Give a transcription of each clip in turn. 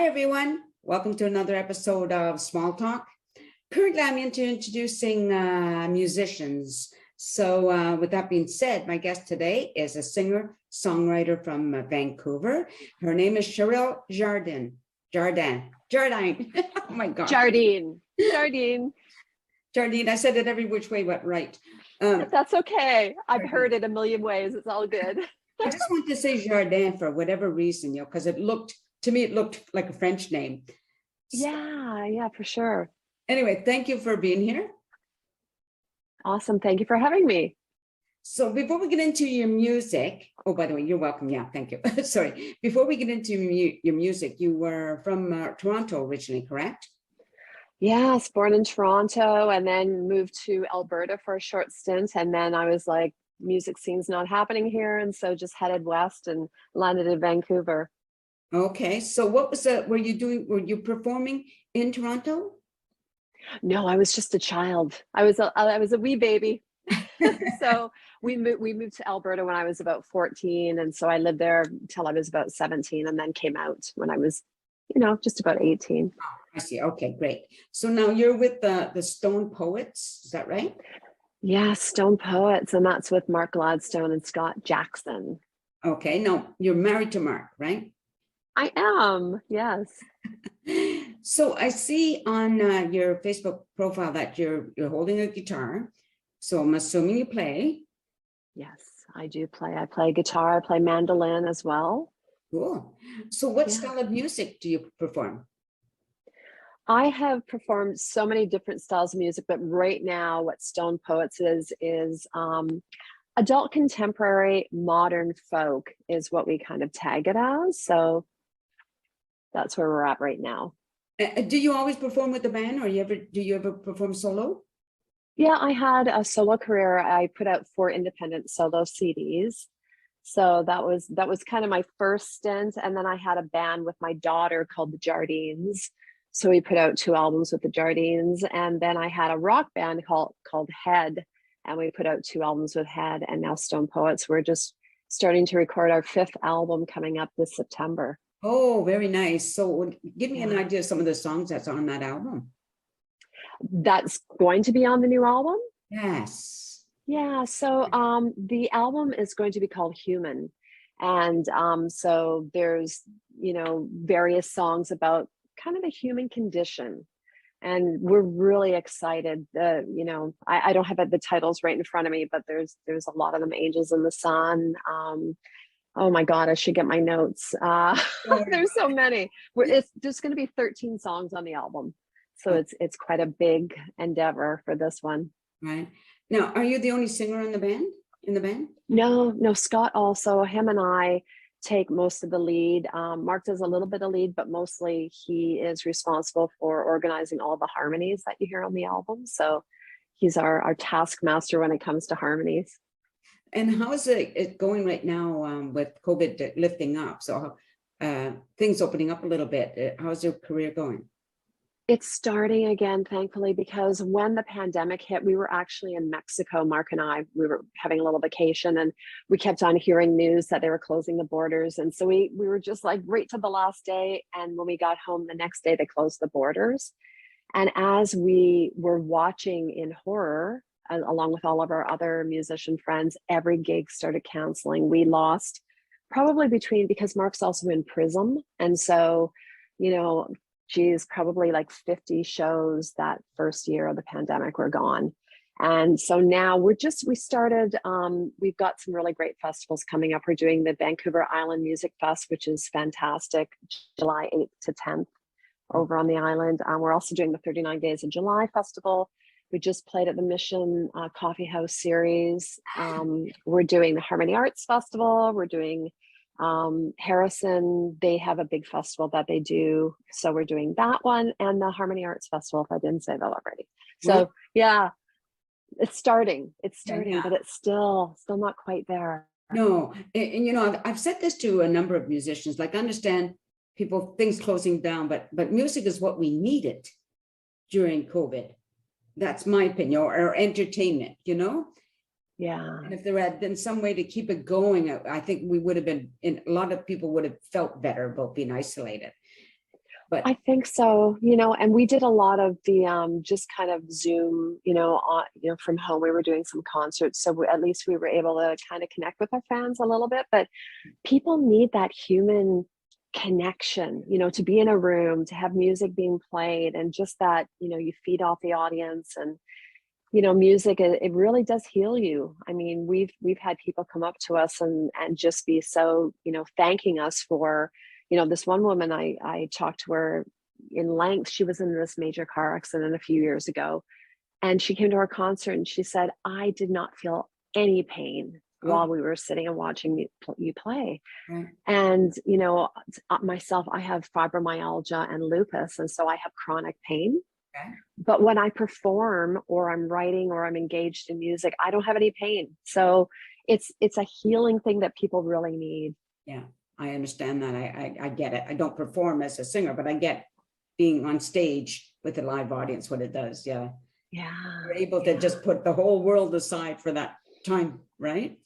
everyone. Welcome to another episode of Small Talk. Currently, I'm introducing musicians. So with that being said, my guest today is a singer-songwriter from Vancouver. Her name is Cherelle Jardine. Oh my God. Jardine. Jardine. I said it every which way, but right. That's okay. I've heard it a million ways. It's all good. I just want to say Jardine for whatever reason, because it looked like a French name. Yeah, for sure. Anyway, thank you for being here. Awesome. Thank you for having me. So before we get into your music, oh, by the way, you're welcome. Yeah, thank you. Sorry. Before we get into your music, you were from Toronto originally, correct? Yes, born in Toronto and then moved to Alberta for a short stint. And then I was like, music scene's not happening here. And so just headed west and landed in Vancouver. Okay. So what was were you performing in Toronto? No, I was just a child. I was a wee baby. So we moved to Alberta when I was about 14. And so I lived there until I was about 17 and then came out when I was, just about 18. Oh, I see. Okay, great. So now you're with the Stone Poets, is that right? Yeah, Stone Poets. And that's with Mark Gladstone and Scott Jackson. Okay. Now you're married to Mark, right? I am, yes. So I see on your Facebook profile that you're holding a guitar. So I'm assuming you play. Yes, I do play. I play guitar. I play mandolin as well. Cool. So what style of music do you perform? I have performed so many different styles of music, but right now what Stone Poets is adult contemporary modern folk is what we kind of tag it as. So that's where we're at right now. Do you always perform with the band, or do you ever perform solo? Yeah, I had a solo career. I put out 4 independent solo CDs. So that was kind of my first stint. And then I had a band with my daughter called the Jardines. So we put out 2 albums with the Jardines. And then I had a rock band called Head. And we put out 2 albums with Head. And now Stone Poets. We're just starting to record our 5th album coming up this September. Oh, very nice. So give me an idea of some of the songs that's on that album. That's going to be on the new album? Yes. Yeah, so the album is going to be called Human. And so there's, various songs about kind of the human condition. And we're really excited. I don't have the titles right in front of me, but there's a lot of them. Angels in the Sun. Oh my God, I should get my notes. There's so many. There's going to be 13 songs on the album. So it's quite a big endeavor for this one. Right. Now, are you the only singer in the band? No, Scott also, him and I take most of the lead. Mark does a little bit of lead, but mostly he is responsible for organizing all the harmonies that you hear on the album. So he's our taskmaster when it comes to harmonies. And how is it going right now with COVID lifting up? So things opening up a little bit. How's your career going? It's starting again, thankfully, because when the pandemic hit, we were actually in Mexico, Mark and I, we were having a little vacation and we kept on hearing news that they were closing the borders. And so we were just like right to the last day. And when we got home the next day, they closed the borders. And as we were watching in horror, along with all of our other musician friends, every gig started canceling. We lost probably because Mark's also in Prism. And so, probably like 50 shows that first year of the pandemic were gone. And so now we've got some really great festivals coming up. We're doing the Vancouver Island Music Fest, which is fantastic, July 8th to 10th over on the island. We're also doing the 39 Days of July Festival. We just played at the Mission Coffee House Series. We're doing the Harmony Arts Festival. We're doing Harrison, they have a big festival that they do. So we're doing that one and the Harmony Arts Festival, if I didn't say that already. So yeah, it's starting, but it's still not quite there. No, and I've said this to a number of musicians, like I understand things closing down, but music is what we needed during COVID. That's my opinion, or entertainment, Yeah. And if there had been some way to keep it going, I think we would have a lot of people would have felt better about being isolated. But I think so, and we did a lot of the just kind of Zoom, from home. We were doing some concerts, so at least we were able to kind of connect with our fans a little bit. But people need that human connection, to be in a room, to have music being played, and just that, you feed off the audience. And music, it really does heal you. I mean, we've had people come up to us and just be so, thanking us for, this one woman, I talked to her in length. She was in this major car accident a few years ago, and she came to our concert and she said, I did not feel any pain while we were sitting and watching you play. right. And, myself, I have fibromyalgia and lupus, and so I have chronic pain. Okay. But when I perform or I'm writing or I'm engaged in music, I don't have any pain. So it's a healing thing that people really need. Yeah, I understand that. I get it. I don't perform as a singer, but I get being on stage with a live audience, what it does. Yeah. Yeah. You're able to just put the whole world aside for that time, right?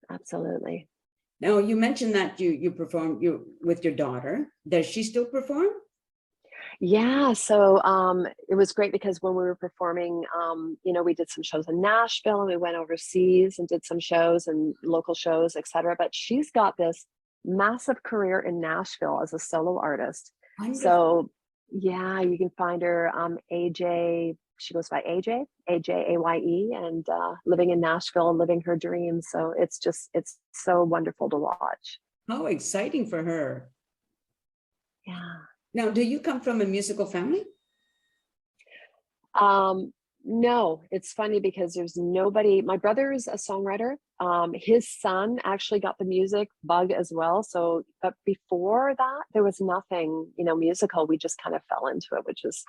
Absolutely. Now, you mentioned that you perform with your daughter. Does she still perform? Yeah, so it was great because when we were performing, we did some shows in Nashville and we went overseas and did some shows and local shows, etc. But she's got this massive career in Nashville as a solo artist. Wonderful. So yeah, you can find her AJ. She goes by AJ, AJAYE, and living in Nashville, living her dreams. So it's so wonderful to watch. How exciting for her. Yeah. Now, do you come from a musical family? No, it's funny because there's nobody. My brother is a songwriter. His son actually got the music bug as well. So, but before that, there was nothing, musical. We just kind of fell into it, which is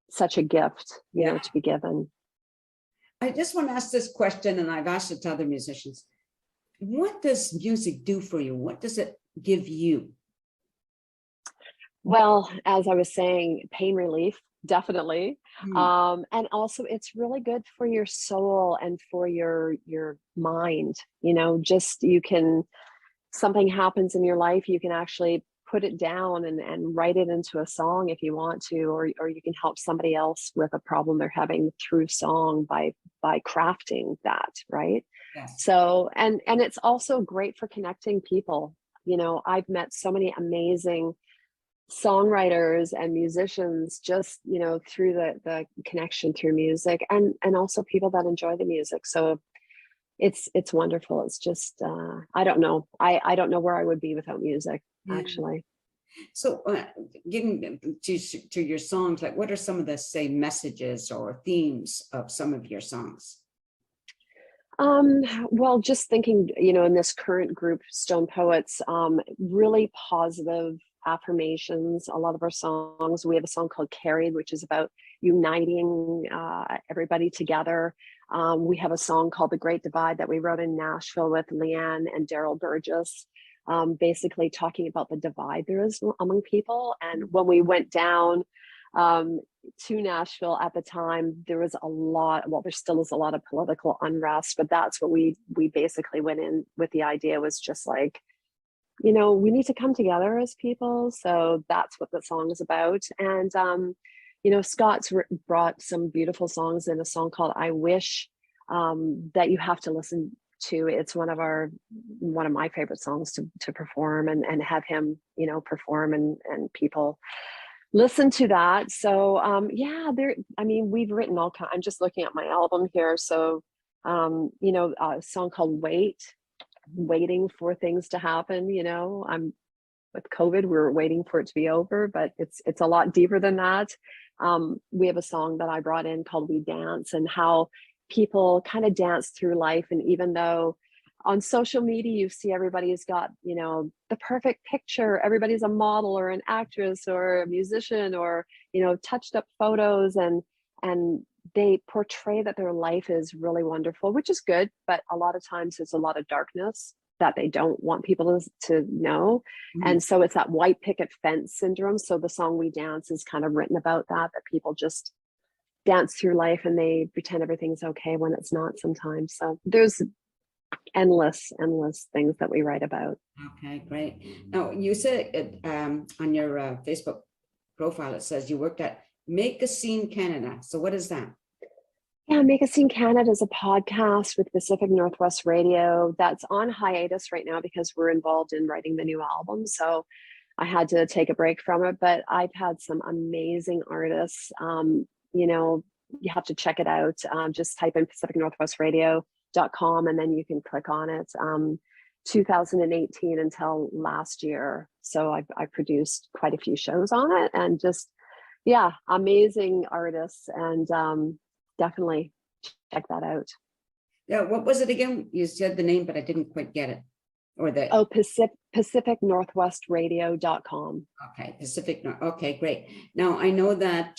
such a gift, to be given. I just want to ask this question, and I've asked it to other musicians. What does music do for you? What does it give you? Well, as I was saying, pain relief, definitely. And also it's really good for your soul and for your mind, just something happens in your life, you can actually put it down and write it into a song if you want to, or you can help somebody else with a problem they're having through song by crafting that, right? Yes. So, and it's also great for connecting people. I've met so many amazing songwriters and musicians just through the connection through music, and also people that enjoy the music. So it's wonderful. It's just I don't know where I would be without music, actually. So getting to your songs, like what are some of the, say, messages or themes of some of your songs? Well, just thinking, in this current group, Stone Poets, really positive affirmations. A lot of our songs, we have a song called Carried, which is about uniting everybody together. We have a song called The Great Divide that we wrote in Nashville with Leanne and Daryl Burgess, basically talking about the divide there is among people. And when we went down to Nashville at the time, there was there still is a lot of political unrest, but that's what we basically went in with. The idea was just like, we need to come together as people. So that's what the song is about. And, Scott's brought some beautiful songs in, a song called I Wish, that you have to listen to. It's one of my favorite songs to perform and have him, perform and people listen to that. So, we've written all kinds. I'm just looking at my album here. So, a song called Waiting for things to happen. I'm with COVID, we're waiting for it to be over, but it's a lot deeper than that. We have a song that I brought in called We Dance, and how people kind of dance through life. And even though on social media you see everybody's got the perfect picture, everybody's a model or an actress or a musician, or touched up photos, and they portray that their life is really wonderful, which is good, but a lot of times there's a lot of darkness that they don't want people to know. And so it's that white picket fence syndrome. So the song We Dance is kind of written about that people just dance through life and they pretend everything's okay when it's not sometimes. So there's endless things that we write about. Okay, great. Now, you said on your Facebook profile, it says you worked at Make a Scene Canada. So what is that? Yeah, Make a Scene Canada is a podcast with Pacific Northwest Radio that's on hiatus right now because we're involved in writing the new album. So I had to take a break from it, but I've had some amazing artists. You know, you have to check it out. Just type in pacificnorthwestradio.com and then you can click on it. 2018 until last year. So I produced quite a few shows on it, and just, yeah, amazing artists, and definitely check that out. Yeah, what was it again? You said the name, but I didn't quite get it. Or the pacificnorthwestradio.com. Okay, Okay, great. Now I know that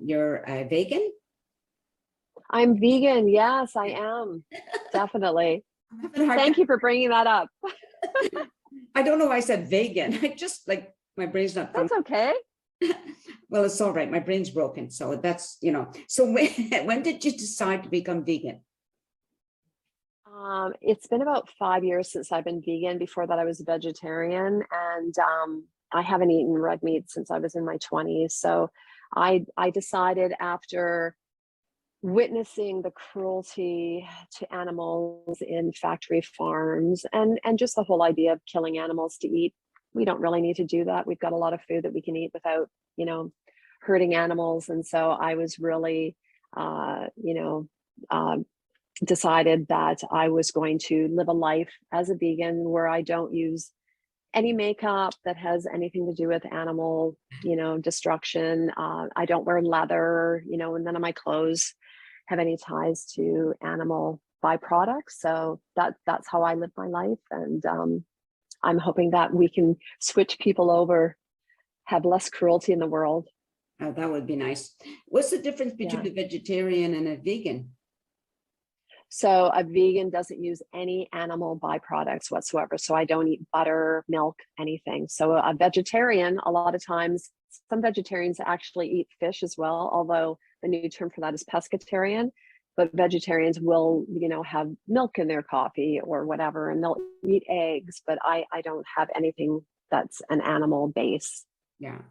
you're a vegan. I'm vegan. Yes, I am. Definitely. Thank you for bringing that up. I don't know why I said vegan. I just like, my brain's not. That's okay. Well, it's all right. My brain's broken. So that's, so when did you decide to become vegan? It's been about 5 years since I've been vegan. Before that, I was a vegetarian, and I haven't eaten red meat since I was in my 20s. So I decided, after witnessing the cruelty to animals in factory farms, and just the whole idea of killing animals to eat, we don't really need to do that. We've got a lot of food that we can eat without, hurting animals. And so I was really, decided that I was going to live a life as a vegan where I don't use any makeup that has anything to do with animal, destruction. I don't wear leather, and none of my clothes have any ties to animal byproducts. So that's how I live my life. And I'm hoping that we can switch people over, have less cruelty in the world. Oh, that would be nice. What's the difference between a vegetarian and a vegan? So a vegan doesn't use any animal byproducts whatsoever. So I don't eat butter, milk, anything. So a vegetarian, a lot of times, some vegetarians actually eat fish as well, although the new term for that is pescatarian. But vegetarians will, have milk in their coffee or whatever, and they'll eat eggs. But I don't have anything that's an animal base. Yeah.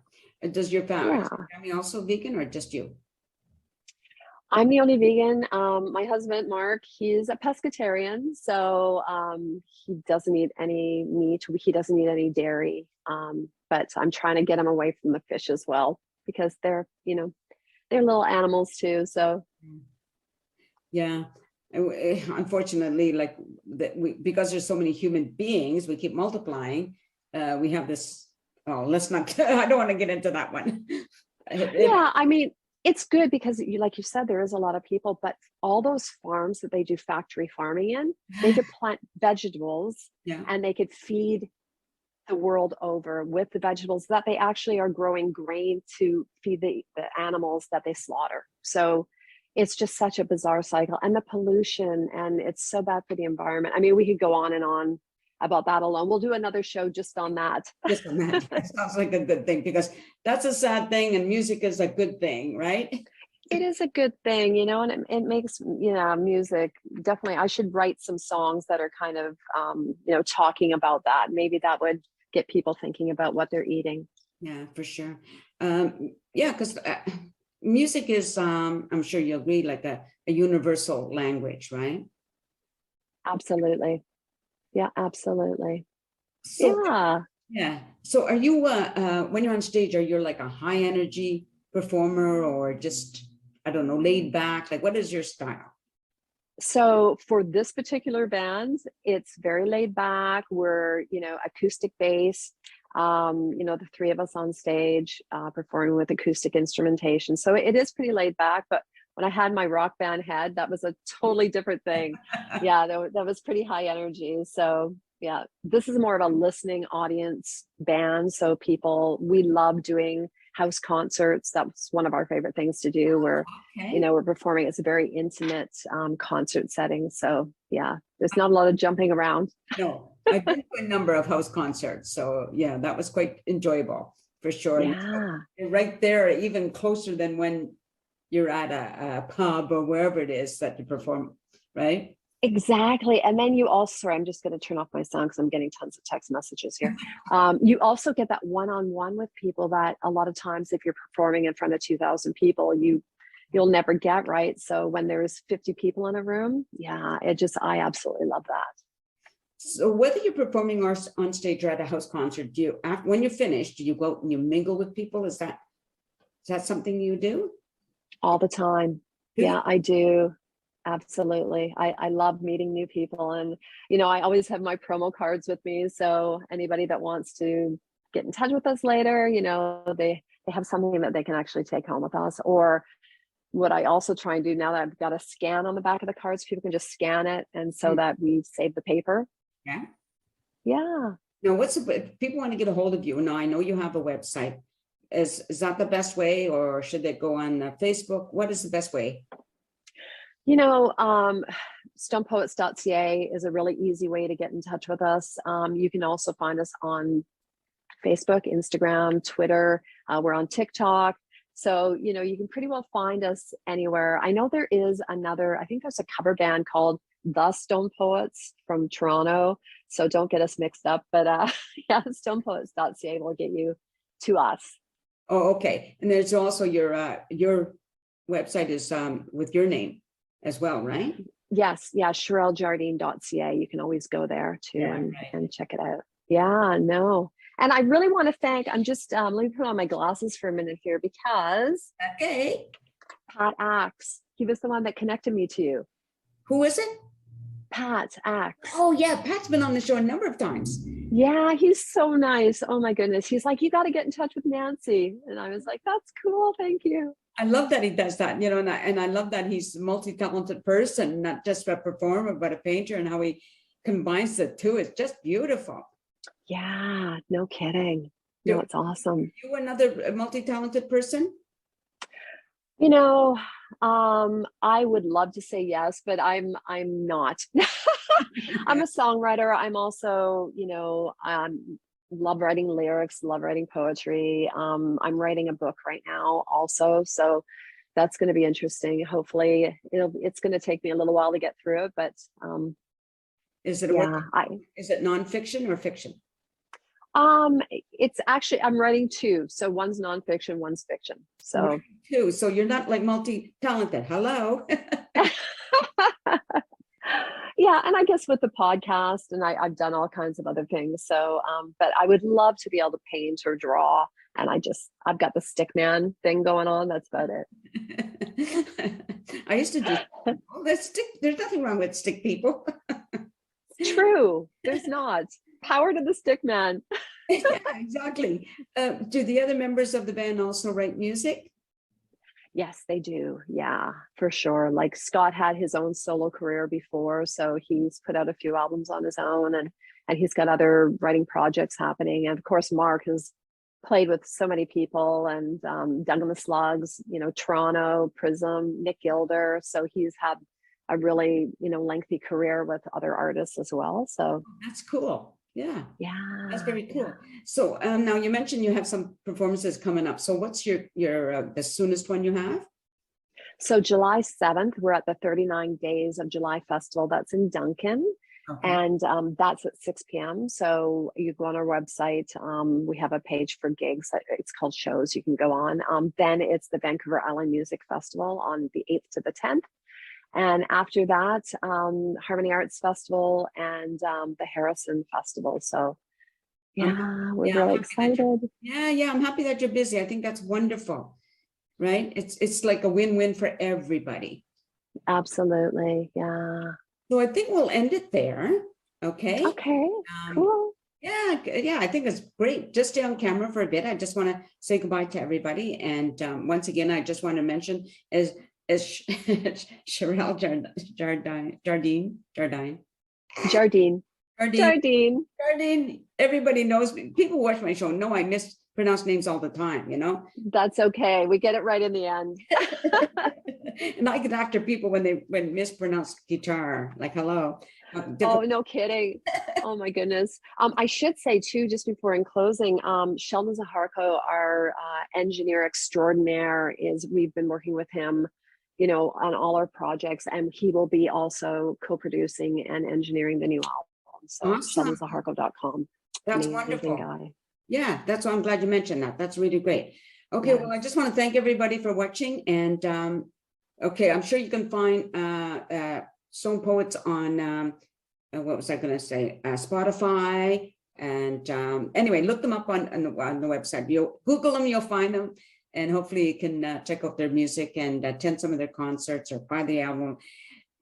And does your family also vegan, or just you? I'm the only vegan. My husband, Mark, he's a pescatarian. So he doesn't eat any meat. He doesn't eat any dairy. But I'm trying to get him away from the fish as well, because they're little animals too. So. Yeah. Unfortunately, because there's so many human beings, we keep multiplying. We have this, let's not, I don't want to get into that one. Yeah, I mean, it's good because, like you said, there is a lot of people, but all those farms that they do factory farming in, they could plant vegetables, and they could feed the world over with the vegetables that they actually are growing grain to feed the animals that they slaughter. So it's just such a bizarre cycle, and the pollution, and it's so bad for the environment. I mean, we could go on and on about that alone. We'll do another show just on that. Just on that. That sounds like a good thing, because that's a sad thing, and music is a good thing, right? It is a good thing, and it makes, music, definitely. I should write some songs that are kind of, talking about that. Maybe that would get people thinking about what they're eating. Yeah, for sure. Because music is, I'm sure you'll agree, like a universal language, right? Absolutely. Yeah, absolutely. So, yeah. So are you, when you're on stage, are you like a high energy performer, or just, I don't know, laid back? Like, what is your style? So for this particular band, it's very laid back. We're, acoustic bass, the three of us on stage performing with acoustic instrumentation. So it is pretty laid back, but when I had my rock band head, that was a totally different thing. Yeah, that was pretty high energy. So yeah, this is more of a listening audience band. So we love doing house concerts. That's one of our favorite things to do, where, we're performing. It's a very intimate concert setting. So yeah, there's not a lot of jumping around. No, I've been to a number of house concerts. So yeah, that was quite enjoyable for sure. Yeah. And right there, even closer than when you're at a pub or wherever it is that you perform, right? Exactly. And then you also, sorry, I'm just going to turn off my sound because I'm getting tons of text messages here. You also get that one-on-one with people that a lot of times, if you're performing in front of 2,000 people, you'll never get, right. So when there's 50 people in a room, yeah, I absolutely love that. So whether you're performing or on stage or at a house concert, when you're finished, do you go out and you mingle with people? Is that something you do? All the time. Yeah, I do. Absolutely. I love meeting new people. And, I always have my promo cards with me. So anybody that wants to get in touch with us later, they have something that they can actually take home with us. Or what I also try and do now that I've got a scan on the back of the cards, people can just scan it. And so that we save the paper. Yeah. Yeah. Now, if people want to get a hold of you? Now, I know you have a website. Is that the best way, or should they go on Facebook? What is the best way? Stonepoets.ca is a really easy way to get in touch with us. You can also find us on Facebook, Instagram, Twitter. We're on TikTok. So, you can pretty well find us anywhere. I know there is I think there's a cover band called The Stone Poets from Toronto. So don't get us mixed up. But yeah, stonepoets.ca will get you to us. Oh, okay. And there's also your website is with your name as well, right? Yes. Yeah. CherelleJardine.ca. You can always go there too and check it out. Yeah, no. And I really want to thank, I'm just, let me put on my glasses for a minute here because Pat Axe, he was the one that connected me to you. Who is it? Pat Axe. Oh yeah, Pat's been on the show a number of times. Yeah, he's so nice. Oh my goodness. He's like, you got to get in touch with Nancy. And I was like, that's cool. Thank you. I love that he does that, and I love that he's a multi-talented person, not just a performer, but a painter, and how he combines the two. It's just beautiful. Yeah, no kidding. No, it's awesome. Are you another multi-talented person? I would love to say yes, but I'm not. I'm a songwriter. I'm also, love writing lyrics, love writing poetry. I'm writing a book right now also. So that's going to be interesting. Hopefully it's going to take me a little while to get through it, but is it is it nonfiction or fiction? It's actually, I'm writing two. So one's nonfiction, one's fiction. So two. So you're not like multi-talented. Hello. Yeah. And I guess with the podcast and I've done all kinds of other things. So, but I would love to be able to paint or draw. And I've got the stick man thing going on. That's about it. I used to do, there's nothing wrong with stick people. True. There's not. Power to the stick man. Yeah, exactly. Do the other members of the band also write music? Yes, they do. Yeah, for sure. Like Scott had his own solo career before, so he's put out a few albums on his own, and he's got other writing projects happening. And of course, Mark has played with so many people, and Doug and the Slugs, Toronto, Prism, Nick Gilder. So he's had a really, lengthy career with other artists as well. So that's cool. Yeah. That's very cool. Yeah. So now you mentioned you have some performances coming up. So what's your the soonest one you have? So July 7th, we're at the 39 Days of July Festival. That's in Duncan. Okay. And that's at 6 p.m. So you go on our website. We have a page for gigs. It's called shows. You can go on. Then it's the Vancouver Island Music Festival on the 8th to the 10th. And after that, Harmony Arts Festival and the Harrison Festival. So yeah, we're really excited. Yeah, I'm happy that you're busy. I think that's wonderful, right? It's like a win-win for everybody. Absolutely, yeah. So I think we'll end it there, okay? Okay, cool. Yeah, I think it's great. Just stay on camera for a bit. I just want to say goodbye to everybody. And once again, I just want to mention is Cherelle Jardine. Everybody knows me. People watch my show know I mispronounce names all the time, That's okay. We get it right in the end. And I get after people when mispronounce guitar, like hello. Oh, no kidding. Oh my goodness. I should say too, just before in closing, Sheldon Zaharko, our engineer extraordinaire, we've been working with him you know, on all our projects, and he will be also co-producing and engineering the new album. So Awesome. shuttlestheharco.com. That's Amazing wonderful. guy. Yeah, that's why I'm glad you mentioned that. That's really great. Okay, Yeah. well, I just want to thank everybody for watching. And okay, I'm sure you can find Stone Poets on, what was I going to say, Spotify. And anyway, look them up on the website. You'll Google them, you'll find them. And hopefully you can check out their music and attend some of their concerts or buy the album.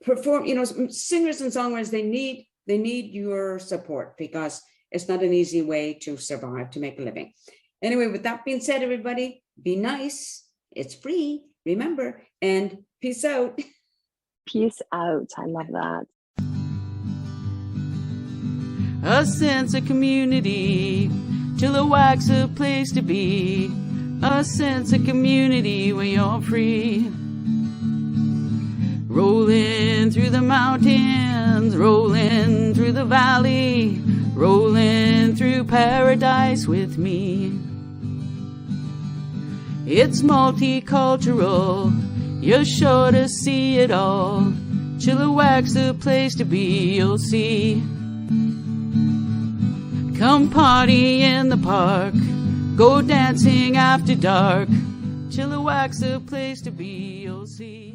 Perform, you know, singers and songwriters, they need your support, because it's not an easy way to survive, to make a living. Anyway, with that being said, everybody, be nice. It's free, remember, and peace out. Peace out. I love that. A sense of community, Chilliwack's a place to be. A sense of community where you're free. Rolling through the mountains, rolling through the valley, rolling through paradise with me. It's multicultural, you're sure to see it all. Chilliwack's a place to be, you'll see. Come party in the park, go dancing after dark. Chilliwack's a place to be, you'll see.